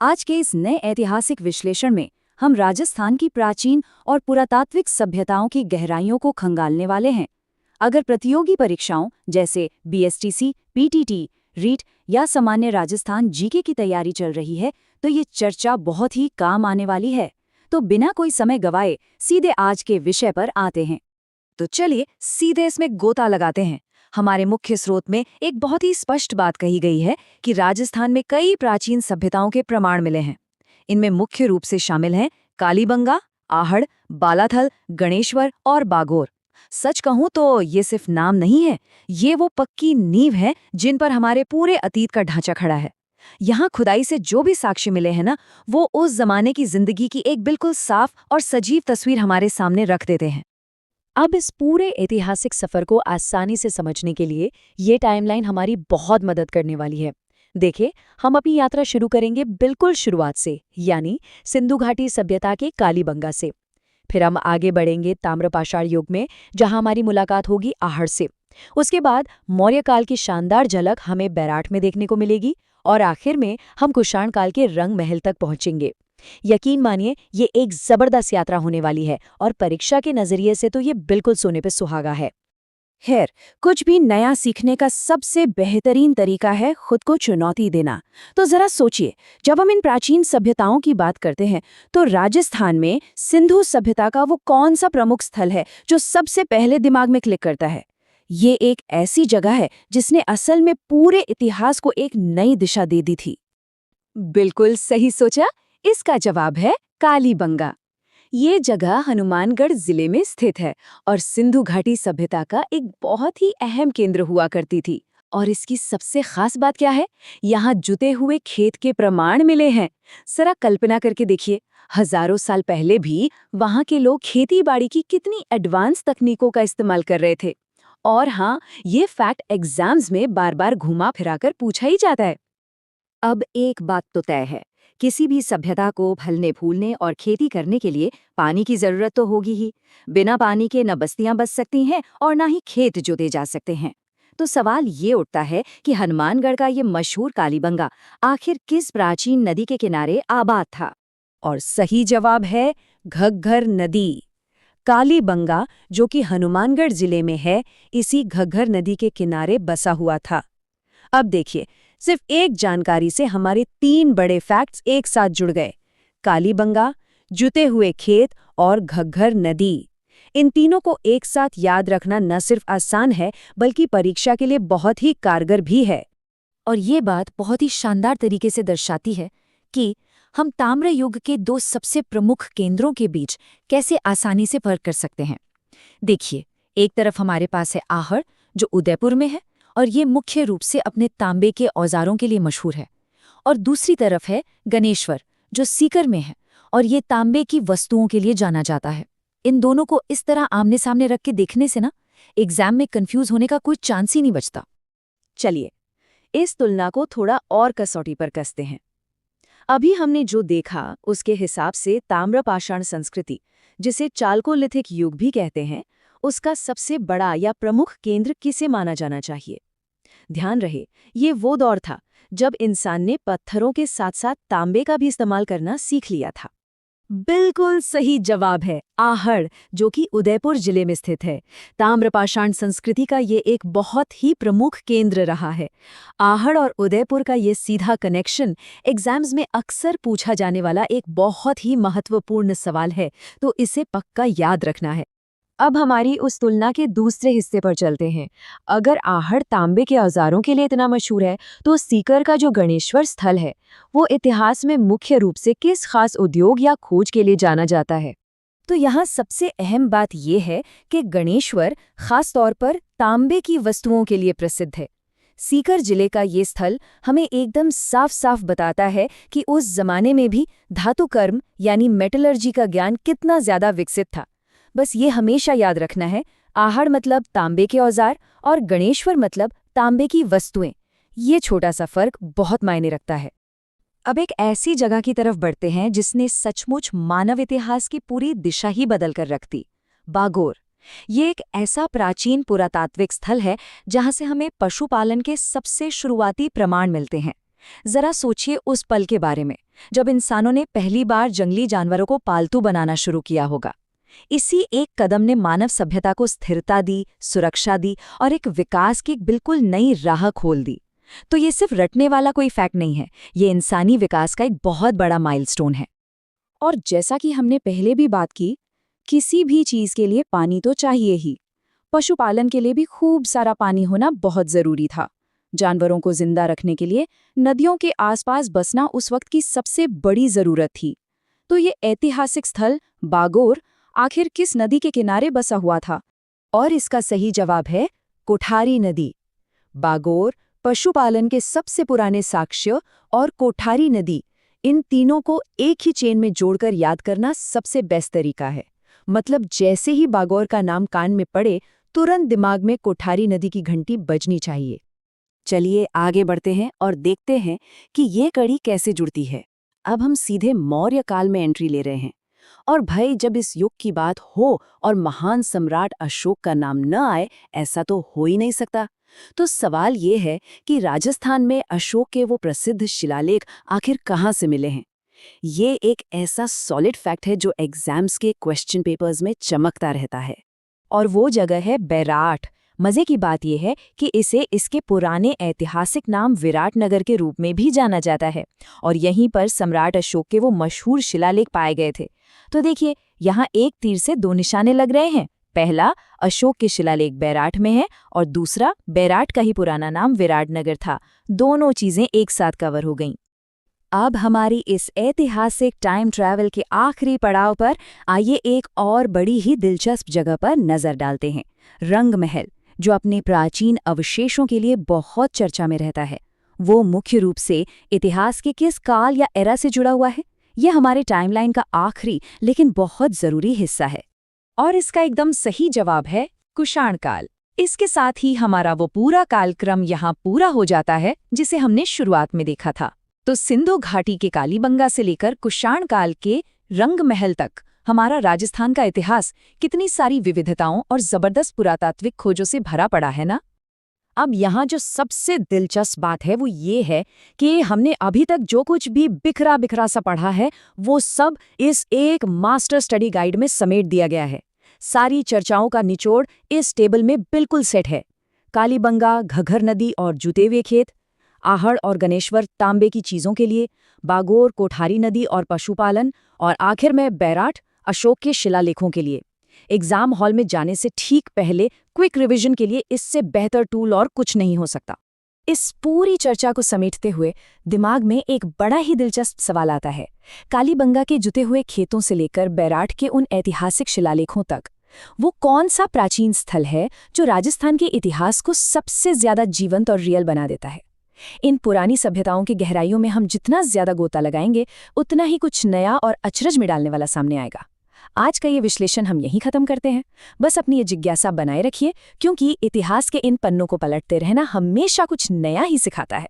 आज के इस नए ऐतिहासिक विश्लेषण में हम राजस्थान की प्राचीन और पुरातात्विक सभ्यताओं की गहराइयों को खंगालने वाले हैं। अगर प्रतियोगी परीक्षाओं जैसे बीएसटीसी, पीटीटी, रीट या सामान्य राजस्थान जीके की तैयारी चल रही है तो ये चर्चा बहुत ही काम आने वाली है। तो बिना कोई समय गवाए सीधे आज के विषय पर आते हैं। तो चलिए सीधे इसमें गोता लगाते हैं। हमारे मुख्य स्रोत में एक बहुत ही स्पष्ट बात कही गई है कि राजस्थान में कई प्राचीन सभ्यताओं के प्रमाण मिले हैं। इनमें मुख्य रूप से शामिल हैं कालीबंगा, आहड़, बालाथल, गणेश्वर और बागोर। सच कहूं तो ये सिर्फ नाम नहीं है, ये वो पक्की नींव है जिन पर हमारे पूरे अतीत का ढांचा खड़ा है। यहाँ खुदाई से जो भी साक्ष्य मिले हैं ना, वो उस जमाने की जिंदगी की एक बिल्कुल साफ और सजीव तस्वीर हमारे सामने रख देते हैं। अब इस पूरे ऐतिहासिक सफर को आसानी से समझने के लिए ये टाइमलाइन हमारी बहुत मदद करने वाली है। देखिए, हम अपनी यात्रा शुरू करेंगे बिल्कुल शुरुआत से, यानी सिंधु घाटी सभ्यता के कालीबंगा से। फिर हम आगे बढ़ेंगे ताम्रपाषाण युग में, जहां हमारी मुलाकात होगी आहड़ से। उसके बाद मौर्य काल की शानदार झलक हमें बैराठ में देखने को मिलेगी और आखिर में हम कुषाण काल के रंग महल तक पहुंचेंगे। यकीन मानिए, ये एक जबरदस्त यात्रा होने वाली है और परीक्षा के नजरिए से तो ये बिल्कुल सोने पे सुहागा है। खैर, कुछ भी नया सीखने का सबसे बेहतरीन तरीका है खुद को चुनौती देना। तो जरा सोचिए, जब हम इन प्राचीन सभ्यताओं की बात करते हैं तो राजस्थान में सिंधु सभ्यता का वो कौन सा प्रमुख स्थल है जो सबसे पहले दिमाग में क्लिक करता है? ये एक ऐसी जगह है जिसने असल में पूरे इतिहास को एक नई दिशा दे दी थी। बिल्कुल सही सोचा, इसका जवाब है कालीबंगा। ये जगह हनुमानगढ़ जिले में स्थित है और सिंधु घाटी सभ्यता का एक बहुत ही अहम केंद्र हुआ करती थी। और इसकी सबसे खास बात क्या है? यहाँ जुते हुए खेत के प्रमाण मिले हैं। जरा कल्पना करके देखिए, हजारों साल पहले भी वहाँ के लोग खेती बाड़ी की कितनी एडवांस तकनीकों का इस्तेमाल कर रहे थे। और हाँ, ये फैक्ट एग्जाम्स में बार बार घुमा फिराकर पूछा ही जाता है। अब एक बात तो तय है, किसी भी सभ्यता को फलने फूलने और खेती करने के लिए पानी की जरूरत तो होगी ही। बिना पानी के न बस्तियां बस सकती हैं और न ही खेत जोते जा सकते हैं। तो सवाल ये उठता है कि हनुमानगढ़ का ये मशहूर कालीबंगा आखिर किस प्राचीन नदी के किनारे आबाद था? और सही जवाब है घग्घर नदी। कालीबंगा, जो कि हनुमानगढ़ जिले में है, इसी घग्घर नदी के किनारे बसा हुआ था। अब देखिए, सिर्फ एक जानकारी से हमारे 3 बड़े फैक्ट्स एक साथ जुड़ गए। कालीबंगा, जुते हुए खेत और घग्घर नदी। इन तीनों को एक साथ याद रखना न सिर्फ आसान है बल्कि परीक्षा के लिए बहुत ही कारगर भी है। और ये बात बहुत ही शानदार तरीके से दर्शाती है कि हम ताम्र युग के 2 सबसे प्रमुख केंद्रों के बीच कैसे आसानी से फर्क कर सकते हैं। देखिए, एक तरफ हमारे पास है आहड़, जो उदयपुर में है और ये मुख्य रूप से अपने तांबे के औजारों के लिए मशहूर है। और दूसरी तरफ है गणेश्वर, जो सीकर में है और ये तांबे की वस्तुओं के लिए जाना जाता है। इन दोनों को इस तरह आमने सामने रख के देखने से ना, एग्जाम में कंफ्यूज होने का कोई चांस ही नहीं बचता। चलिए, इस तुलना को थोड़ा और कसौटी पर कसते हैं। अभी हमने जो देखा उसके हिसाब से ताम्रपाषाण संस्कृति, जिसे चालकोलिथिक युग भी कहते हैं, उसका सबसे बड़ा या प्रमुख केंद्र किसे माना जाना चाहिए? ध्यान रहे, ये वो दौर था जब इंसान ने पत्थरों के साथ साथ तांबे का भी इस्तेमाल करना सीख लिया था। बिल्कुल सही जवाब है आहड़, जो कि उदयपुर जिले में स्थित है। ताम्रपाषाण संस्कृति का ये एक बहुत ही प्रमुख केंद्र रहा है। आहड़ और उदयपुर का ये सीधा कनेक्शन एग्जाम्स में अक्सर पूछा जाने वाला एक बहुत ही महत्वपूर्ण सवाल है, तो इसे पक्का याद रखना है। अब हमारी उस तुलना के दूसरे हिस्से पर चलते हैं। अगर आहड़ तांबे के औजारों के लिए इतना मशहूर है, तो सीकर का जो गणेश्वर स्थल है, वो इतिहास में मुख्य रूप से किस खास उद्योग या खोज के लिए जाना जाता है? तो यहाँ सबसे अहम बात ये है कि गणेश्वर खास तौर पर तांबे की वस्तुओं के लिए प्रसिद्ध है। सीकर जिले का ये स्थल हमें एकदम साफ साफ बताता है कि उस जमाने में भी धातु कर्म यानी मेटलर्जी का ज्ञान कितना ज्यादा विकसित था। बस ये हमेशा याद रखना है, आहड़ मतलब तांबे के औजार और गणेश्वर मतलब तांबे की वस्तुएं। ये छोटा सा फर्क बहुत मायने रखता है। अब एक ऐसी जगह की तरफ बढ़ते हैं जिसने सचमुच मानव इतिहास की पूरी दिशा ही बदल कर रख दी, बागोर। ये एक ऐसा प्राचीन पुरातात्विक स्थल है जहां से हमें पशुपालन के सबसे शुरुआती प्रमाण मिलते हैं। जरा सोचिए उस पल के बारे में, जब इंसानों ने पहली बार जंगली जानवरों को पालतू बनाना शुरू किया होगा। इसी एक कदम ने मानव सभ्यता को स्थिरता दी, सुरक्षा दी और एक विकास की एक बिल्कुल नई राह खोल दी। तो ये सिर्फ रटने वाला कोई फैक्ट नहीं है, ये इंसानी विकास का एक बहुत बड़ा माइलस्टोन है। और जैसा कि हमने पहले भी बात की, किसी भी चीज़ के लिए पानी तो चाहिए ही। पशुपालन के लिए भी खूब सारा पानी होना बहुत ज़रूरी था। जानवरों को जिंदा रखने के लिए नदियों के आसपास बसना उस वक्त की सबसे बड़ी ज़रूरत थी। तो ये ऐतिहासिक स्थल बागोर आखिर किस नदी के किनारे बसा हुआ था? और इसका सही जवाब है कोठारी नदी। बागोर पशुपालन के सबसे पुराने साक्ष्य और कोठारी नदी, इन तीनों को एक ही चेन में जोड़कर याद करना सबसे बेस्ट तरीका है। मतलब जैसे ही बागोर का नाम कान में पड़े, तुरंत दिमाग में कोठारी नदी की घंटी बजनी चाहिए। चलिए आगे बढ़ते हैं और देखते हैं कि ये कड़ी कैसे जुड़ती है। अब हम सीधे मौर्य काल में एंट्री ले रहे हैं। और भाई, जब इस युग की बात हो और महान सम्राट अशोक का नाम न आए, ऐसा तो हो ही नहीं सकता। तो सवाल ये है कि राजस्थान में अशोक के वो प्रसिद्ध शिलालेख आखिर कहाँ से मिले हैं? ये एक ऐसा सॉलिड फैक्ट है जो एग्जाम्स के क्वेश्चन पेपर्स में चमकता रहता है। और वो जगह है बैराठ। मजे की बात यह है कि इसे इसके पुराने ऐतिहासिक नाम विराटनगर के रूप में भी जाना जाता है, और यहीं पर सम्राट अशोक के वो मशहूर शिलालेख पाए गए थे। तो देखिए, यहाँ एक तीर से दो निशाने लग रहे हैं। पहला, अशोक के शिलालेख बैराठ में है, और दूसरा, बैराठ का ही पुराना नाम विराटनगर था। दोनों चीजें एक साथ कवर हो गईं। अब हमारी इस ऐतिहासिक टाइम ट्रैवल के आखिरी पड़ाव पर आइए एक और बड़ी ही दिलचस्प जगह पर नजर डालते हैं, रंग महल, जो अपने प्राचीन अवशेषों के लिए बहुत चर्चा में रहता है। वो मुख्य रूप से इतिहास के किस काल या एरा से जुड़ा हुआ है? ये हमारे टाइमलाइन का आखिरी लेकिन बहुत जरूरी हिस्सा है। और इसका एकदम सही जवाब है कुषाण काल। इसके साथ ही हमारा वो पूरा कालक्रम यहाँ पूरा हो जाता है जिसे हमने शुरुआत में देखा था। तो सिंधु घाटी के कालीबंगा से लेकर कुषाण काल के रंग महल तक हमारा राजस्थान का इतिहास कितनी सारी विविधताओं और जबरदस्त पुरातात्विक खोजों से भरा पड़ा है ना। अब यहाँ जो सबसे दिलचस्प बात है वो ये है कि हमने अभी तक जो कुछ भी बिखरा बिखरा सा पढ़ा है वो सब इस एक मास्टर स्टडी गाइड में समेट दिया गया है। सारी चर्चाओं का निचोड़ इस टेबल में बिल्कुल सेट है। कालीबंगा, घग्गर नदी और जुते हुए खेत, आहड़ और गणेश्वर तांबे की चीज़ों के लिए, बागोर कोठारी नदी और पशुपालन, और आखिर में बैराठ अशोक के शिलालेखों के लिए। एग्जाम हॉल में जाने से ठीक पहले क्विक रिवीजन के लिए इससे बेहतर टूल और कुछ नहीं हो सकता। इस पूरी चर्चा को समेटते हुए दिमाग में एक बड़ा ही दिलचस्प सवाल आता है। कालीबंगा के जुते हुए खेतों से लेकर बैराठ के उन ऐतिहासिक शिलालेखों तक, वो कौन सा प्राचीन स्थल है जो राजस्थान के इतिहास को सबसे ज्यादा जीवंत और रियल बना देता है? इन पुरानी सभ्यताओं की गहराइयों में हम जितना ज्यादा गोता लगाएंगे, उतना ही कुछ नया और अचरज में डालने वाला सामने आएगा। आज का ये विश्लेषण हम यहीं खत्म करते हैं। बस अपनी ये जिज्ञासा बनाए रखिए, क्योंकि इतिहास के इन पन्नों को पलटते रहना हमेशा कुछ नया ही सिखाता है।